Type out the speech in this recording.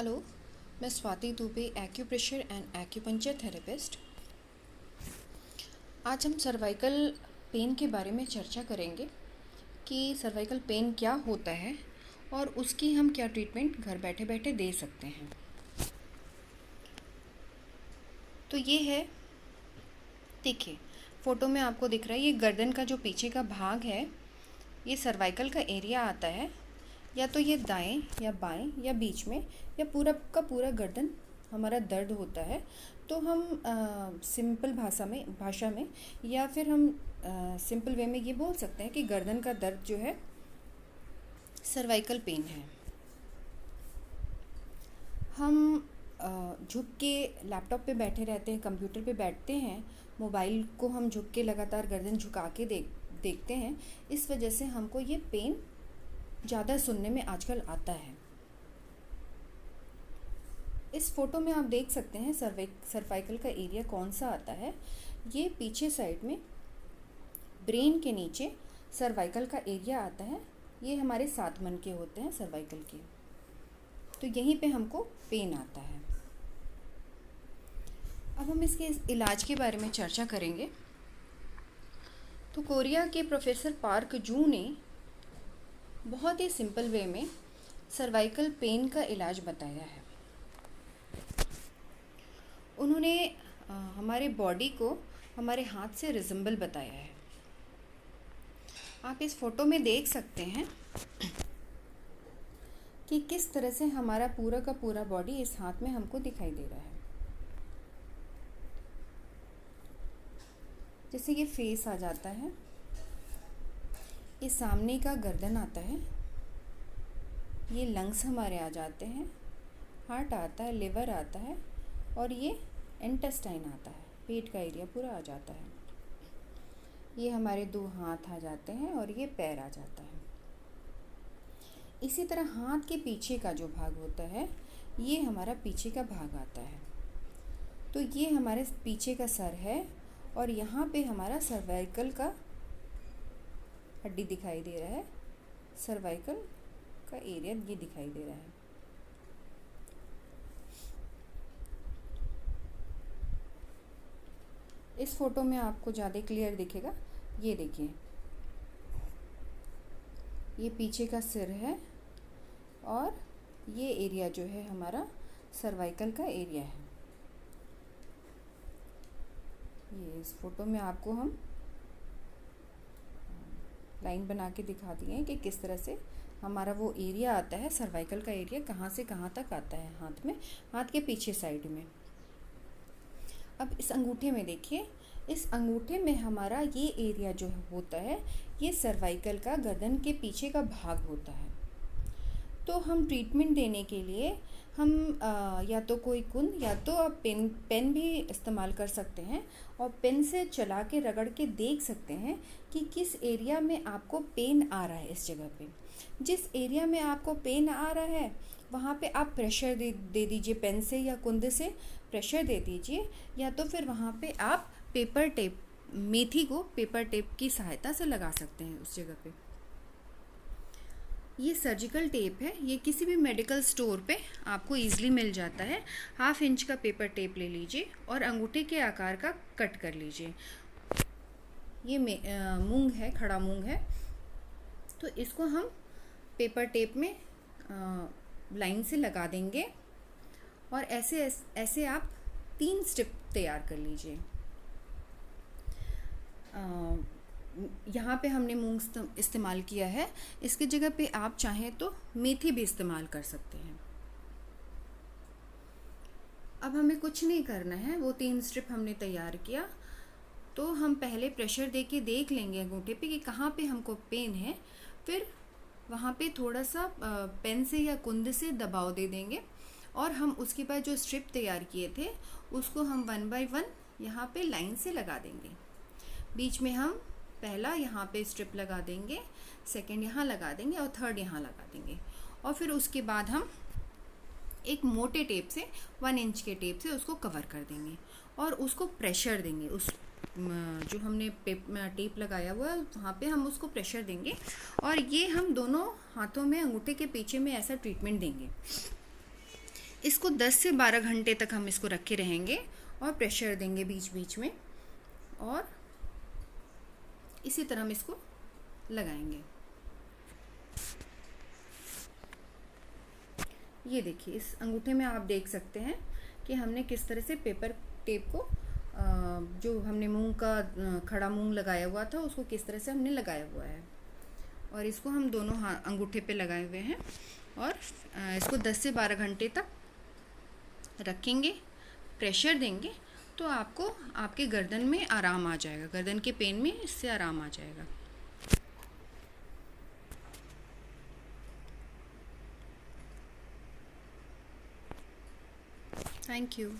Hello, मैं Swati Dubey, acupressure and acupuncture therapist. आज हम सर्वाइकल पेन के बारे में चर्चा करेंगे कि सर्वाइकल पेन क्या होता है और उसकी हम क्या ट्रीटमेंट घर बैठे बैठे दे सकते हैं। तो ये है, देखिए फ़ोटो में आपको दिख रहा है, ये गर्दन का जो पीछे का भाग है, ये सर्वाइकल का एरिया आता है। या तो ये दाएं या बाएं या बीच में या पूरा का पूरा गर्दन हमारा दर्द होता है। तो हम सिंपल भाषा में या फिर हम सिंपल वे में ये बोल सकते हैं कि गर्दन का दर्द जो है सर्वाइकल पेन है। हम झुक के लैपटॉप पे बैठे रहते हैं, कंप्यूटर पे बैठते हैं, मोबाइल को हम झुक के लगातार गर्दन झुका के देखते हैं। इस वजह से हमको ये पेन ज़्यादा सुनने में आजकल आता है। इस फोटो में आप देख सकते हैं सर्वाइकल का एरिया कौन सा आता है। ये पीछे साइड में ब्रेन के नीचे सर्वाइकल का एरिया आता है। ये हमारे 7 मन के होते हैं सर्वाइकल के, तो यहीं पे हमको पेन आता है। अब हम इसके इलाज के बारे में चर्चा करेंगे। तो कोरिया के प्रोफेसर पार्क जू ने बहुत ही सिंपल वे में सर्वाइकल पेन का इलाज बताया है। उन्होंने हमारे बॉडी को हमारे हाथ से रिजेंबल बताया है। आप इस फोटो में देख सकते हैं कि किस तरह से हमारा पूरा का पूरा बॉडी इस हाथ में हमको दिखाई दे रहा है। जैसे ये फेस आ जाता है, ये सामने का गर्दन आता है, ये लंग्स हमारे आ जाते हैं, हार्ट आता है, लिवर आता है और ये इंटेस्टाइन आता है, पेट का एरिया पूरा आ जाता है। ये हमारे 2 हाथ आ जाते हैं और ये पैर आ जाता है। इसी तरह हाथ के पीछे का जो भाग होता है, ये हमारा पीछे का भाग आता है। तो ये हमारे पीछे का सर है और यहाँ पे हमारा सर्वाइकल का हड्डी दिखाई दे रहा है, सर्वाइकल का एरिया ये दिखाई दे रहा है। इस फोटो में आपको ज़्यादा क्लियर दिखेगा। ये देखिए, ये पीछे का सिर है और ये एरिया जो है हमारा सर्वाइकल का एरिया है। ये इस फोटो में आपको हम लाइन बना के दिखा दिए हैं कि किस तरह से हमारा वो एरिया आता है, सर्वाइकल का एरिया कहाँ से कहाँ तक आता है हाथ में, हाथ के पीछे साइड में। अब इस अंगूठे में देखिए, इस अंगूठे में हमारा ये एरिया जो होता है, ये सर्वाइकल का गर्दन के पीछे का भाग होता है। तो हम ट्रीटमेंट देने के लिए हम या तो कोई कुंद या तो आप पेन भी इस्तेमाल कर सकते हैं और पेन से चला के रगड़ के देख सकते हैं कि किस एरिया में आपको पेन आ रहा है। इस जगह पे जिस एरिया में आपको पेन आ रहा है वहाँ पे आप प्रेशर दे दीजिए, पेन से या कुंद से प्रेशर दे दीजिए, या तो फिर वहाँ पे आप पेपर टेप, मेथी को पेपर टेप की सहायता से लगा सकते हैं उस जगह पे। ये सर्जिकल टेप है, ये किसी भी मेडिकल स्टोर पे आपको ईजिली मिल जाता है। 1/2 इंच का पेपर टेप ले लीजिए और अंगूठे के आकार का कट कर लीजिए। ये मूंग है, खड़ा मूंग है, तो इसको हम पेपर टेप में लाइन से लगा देंगे और ऐसे आप 3 स्ट्रिप तैयार कर लीजिए। यहाँ पे हमने मूंग इस्तेमाल किया है, इसकी जगह पे आप चाहें तो मेथी भी इस्तेमाल कर सकते हैं। अब हमें कुछ नहीं करना है, वो 3 स्ट्रिप हमने तैयार किया, तो हम पहले प्रेशर दे के देख लेंगे अंगूठे पे कि कहाँ पे हमको पेन है। फिर वहाँ पे थोड़ा सा पेन से या कुंद से दबाव दे देंगे और हम उसके बाद जो स्ट्रिप तैयार किए थे उसको हम 1 बाय 1 यहाँ पे लाइन से लगा देंगे। बीच में हम पहला यहाँ पे स्ट्रिप लगा देंगे, सेकंड यहाँ लगा देंगे और थर्ड यहाँ लगा देंगे। और फिर उसके बाद हम एक मोटे टेप से 1 इंच के टेप से उसको कवर कर देंगे और उसको प्रेशर देंगे। उस जो हमने टेप लगाया हुआ है वहाँ पे हम उसको प्रेशर देंगे और ये हम दोनों हाथों में अंगूठे के पीछे में ऐसा ट्रीटमेंट देंगे। इसको 10 से 12 घंटे तक हम इसको रखे रहेंगे और प्रेशर देंगे बीच बीच में, और इसी तरह हम इसको लगाएंगे। ये देखिए, इस अंगूठे में आप देख सकते हैं कि हमने किस तरह से पेपर टेप को जो हमने मूंग का खड़ा मूंग लगाया हुआ था उसको किस तरह से हमने लगाया हुआ है, और इसको हम दोनों अंगूठे पे लगाए हुए हैं, और इसको 10 से 12 घंटे तक रखेंगे, प्रेशर देंगे, तो आपको आपके गर्दन में आराम आ जाएगा, गर्दन के पेन में इससे आराम आ जाएगा। Thank you.